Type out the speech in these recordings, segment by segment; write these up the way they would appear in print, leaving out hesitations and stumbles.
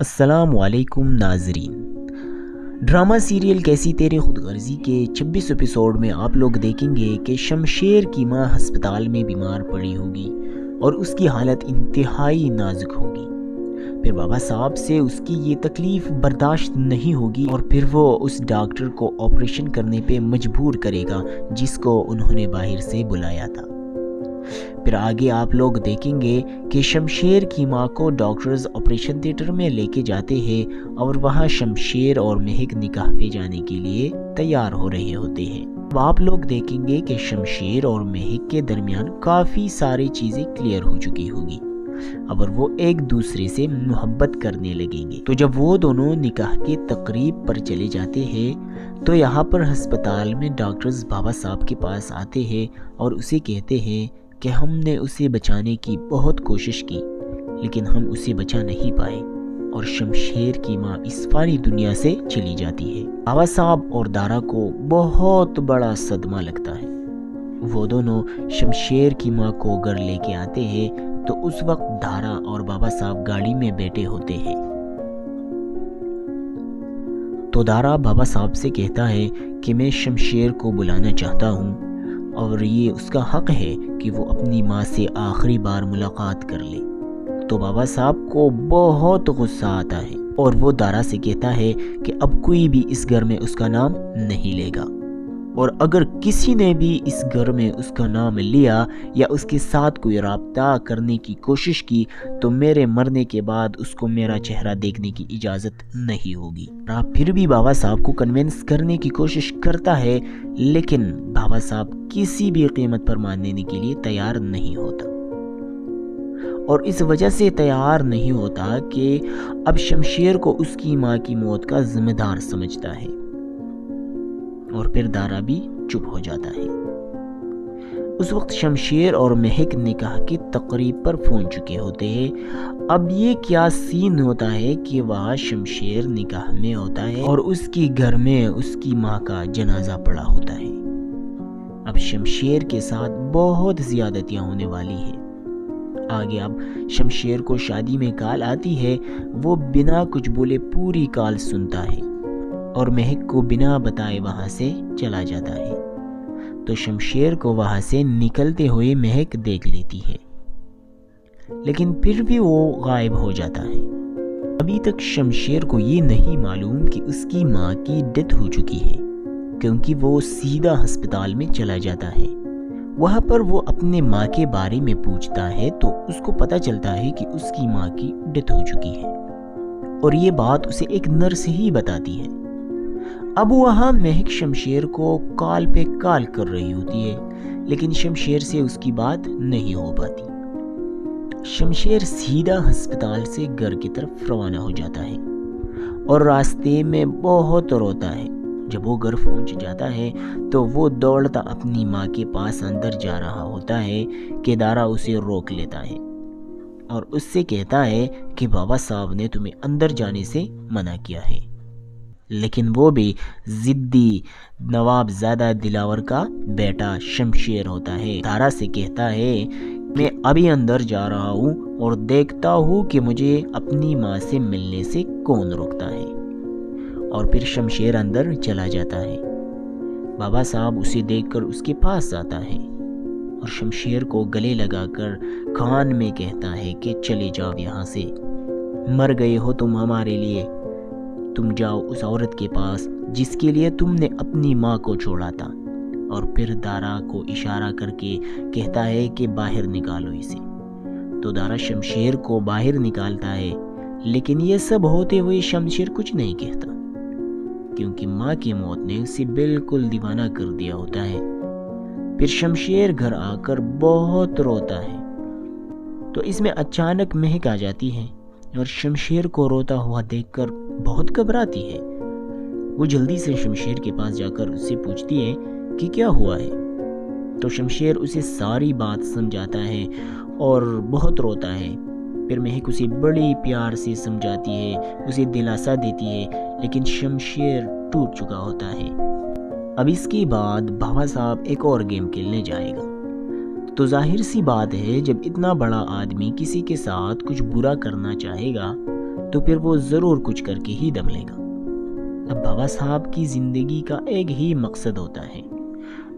السلام علیکم ناظرین، ڈرامہ سیریل کیسی تیری خود غرضی کے 26 ایپیسوڈ میں آپ لوگ دیکھیں گے کہ شمشیر کی ماں ہسپتال میں بیمار پڑی ہوگی اور اس کی حالت انتہائی نازک ہوگی۔ پھر بابا صاحب سے اس کی یہ تکلیف برداشت نہیں ہوگی اور پھر وہ اس ڈاکٹر کو آپریشن کرنے پہ مجبور کرے گا جس کو انہوں نے باہر سے بلایا تھا۔ پھر آگے آپ لوگ دیکھیں گے کہ شمشیر کی ماں کو ڈاکٹرز آپریشن تھیٹر میں لے کے جاتے ہیں اور وہاں شمشیر اور مہک نکاح پہ جانے کے لیے تیار ہو رہے ہوتے ہیں۔ اب آپ لوگ دیکھیں گے کہ شمشیر اور مہک کے درمیان کافی ساری چیزیں کلیئر ہو چکی ہوگی اور وہ ایک دوسرے سے محبت کرنے لگیں گے۔ تو جب وہ دونوں نکاح کے تقریب پر چلے جاتے ہیں تو یہاں پر ہسپتال میں ڈاکٹرز بابا صاحب کے پاس آتے ہیں اور اسے کہتے ہیں کہ ہم نے اسے بچانے کی بہت کوشش کی لیکن ہم اسے بچا نہیں پائے اور شمشیر کی ماں اس فانی دنیا سے چلی جاتی ہے۔ بابا صاحب اور دارا کو بہت بڑا صدمہ لگتا ہے۔ وہ دونوں شمشیر کی ماں کو گھر لے کے آتے ہیں تو اس وقت دارا اور بابا صاحب گاڑی میں بیٹھے ہوتے ہیں۔ تو دارا بابا صاحب سے کہتا ہے کہ میں شمشیر کو بلانا چاہتا ہوں اور یہ اس کا حق ہے کہ وہ اپنی ماں سے آخری بار ملاقات کر لے۔ تو بابا صاحب کو بہت غصہ آتا ہے اور وہ دارا سے کہتا ہے کہ اب کوئی بھی اس گھر میں اس کا نام نہیں لے گا اور اگر کسی نے بھی اس گھر میں اس کا نام لیا یا اس کے ساتھ کوئی رابطہ کرنے کی کوشش کی تو میرے مرنے کے بعد اس کو میرا چہرہ دیکھنے کی اجازت نہیں ہوگی۔ پھر بھی بابا صاحب کو کنونس کرنے کی کوشش کرتا ہے لیکن بابا صاحب کسی بھی قیمت پر مان لینے کے لیے تیار نہیں ہوتا اور اس وجہ سے تیار نہیں ہوتا کہ اب شمشیر کو اس کی ماں کی موت کا ذمہ دار سمجھتا ہے اور پھر دارا بھی چپ ہو جاتا ہے۔ اس وقت شمشیر اور مہک نکاح کی تقریب پر پہنچ چکے ہوتے ہیں۔ اب یہ کیا سین ہوتا ہے کہ وہاں شمشیر نکاح میں ہوتا ہے اور اس کی گھر میں اس کی ماں کا جنازہ پڑا ہوتا ہے۔ اب شمشیر کے ساتھ بہت زیادتیاں ہونے والی ہیں۔ آگے اب شمشیر کو شادی میں کال آتی ہے، وہ بنا کچھ بولے پوری کال سنتا ہے اور مہک کو بنا بتائے وہاں سے چلا جاتا ہے۔ تو شمشیر کو وہاں سے نکلتے ہوئے مہک دیکھ لیتی ہے لیکن پھر بھی وہ غائب ہو جاتا ہے۔ ابھی تک شمشیر کو یہ نہیں معلوم کہ اس کی ماں کی ڈیتھ ہو چکی ہے کیونکہ وہ سیدھا ہسپتال میں چلا جاتا ہے۔ وہاں پر وہ اپنے ماں کے بارے میں پوچھتا ہے تو اس کو پتہ چلتا ہے کہ اس کی ماں کی ڈیتھ ہو چکی ہے اور یہ بات اسے ایک نرس ہی بتاتی ہے۔ اب وہاں مہک شمشیر کو کال پہ کال کر رہی ہوتی ہے لیکن شمشیر سے اس کی بات نہیں ہو پاتی۔ شمشیر سیدھا ہسپتال سے گھر کی طرف روانہ ہو جاتا ہے اور راستے میں بہت روتا ہے۔ جب وہ گھر پہنچ جاتا ہے تو وہ دوڑتا اپنی ماں کے پاس اندر جا رہا ہوتا ہے کہ دارا اسے روک لیتا ہے اور اس سے کہتا ہے کہ بابا صاحب نے تمہیں اندر جانے سے منع کیا ہے، لیکن وہ بھی ضدی نواب زادہ دلاور کا بیٹا شمشیر ہوتا ہے۔ دارا سے کہتا ہے میں ابھی اندر جا رہا ہوں اور دیکھتا ہوں کہ مجھے اپنی ماں سے ملنے سے کون روکتا ہے، اور پھر شمشیر اندر چلا جاتا ہے۔ بابا صاحب اسے دیکھ کر اس کے پاس آتا ہے اور شمشیر کو گلے لگا کر کان میں کہتا ہے کہ چلے جاؤ یہاں سے، مر گئے ہو تم ہمارے لیے، تم جاؤ اس عورت کے پاس جس کے لیے تم نے اپنی ماں کو چھوڑا تھا، اور پھر دارا کو اشارہ کر کے کہتا ہے کہ باہر نکالو اسے۔ تو دارا شمشیر کو باہر نکالتا ہے لیکن یہ سب ہوتے ہوئے شمشیر کچھ نہیں کہتا کیونکہ ماں کی موت نے اسے بالکل دیوانہ کر دیا ہوتا ہے۔ پھر شمشیر گھر آ کر بہت روتا ہے تو اس میں اچانک مہک آ جاتی ہے اور شمشیر کو روتا ہوا دیکھ کر بہت گھبراتی ہے۔ وہ جلدی سے شمشیر کے پاس جا کر اس سے پوچھتی ہے کہ کیا ہوا ہے، تو شمشیر اسے ساری بات سمجھاتا ہے اور بہت روتا ہے۔ پھر مہک اسے بڑی پیار سے سمجھاتی ہے، اسے دلاسا دیتی ہے لیکن شمشیر ٹوٹ چکا ہوتا ہے۔ اب اس کے بعد بابا صاحب ایک اور گیم کھیلنے جائے گا تو ظاہر سی بات ہے جب اتنا بڑا آدمی کسی کے ساتھ کچھ برا کرنا چاہے گا تو پھر وہ ضرور کچھ کر کے ہی دم لے گا۔ اب بابا صاحب کی زندگی کا ایک ہی مقصد ہوتا ہے،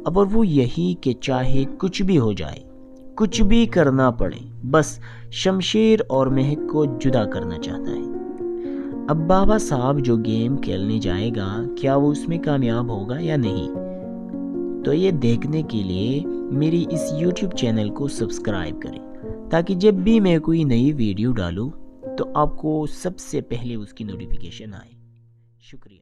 اب اور وہ یہی کہ چاہے کچھ بھی ہو جائے، کچھ بھی کرنا پڑے، بس شمشیر اور مہک کو جدا کرنا چاہتا ہے۔ اب بابا صاحب جو گیم کھیلنے جائے گا، کیا وہ اس میں کامیاب ہوگا یا نہیں؟ تو یہ دیکھنے کے لیے میری اس یوٹیوب چینل کو سبسکرائب کریں، تاکہ جب بھی میں کوئی نئی ویڈیو ڈالوں تو آپ کو سب سے پہلے اس کی نوٹیفیکیشن آئے۔ شکریہ۔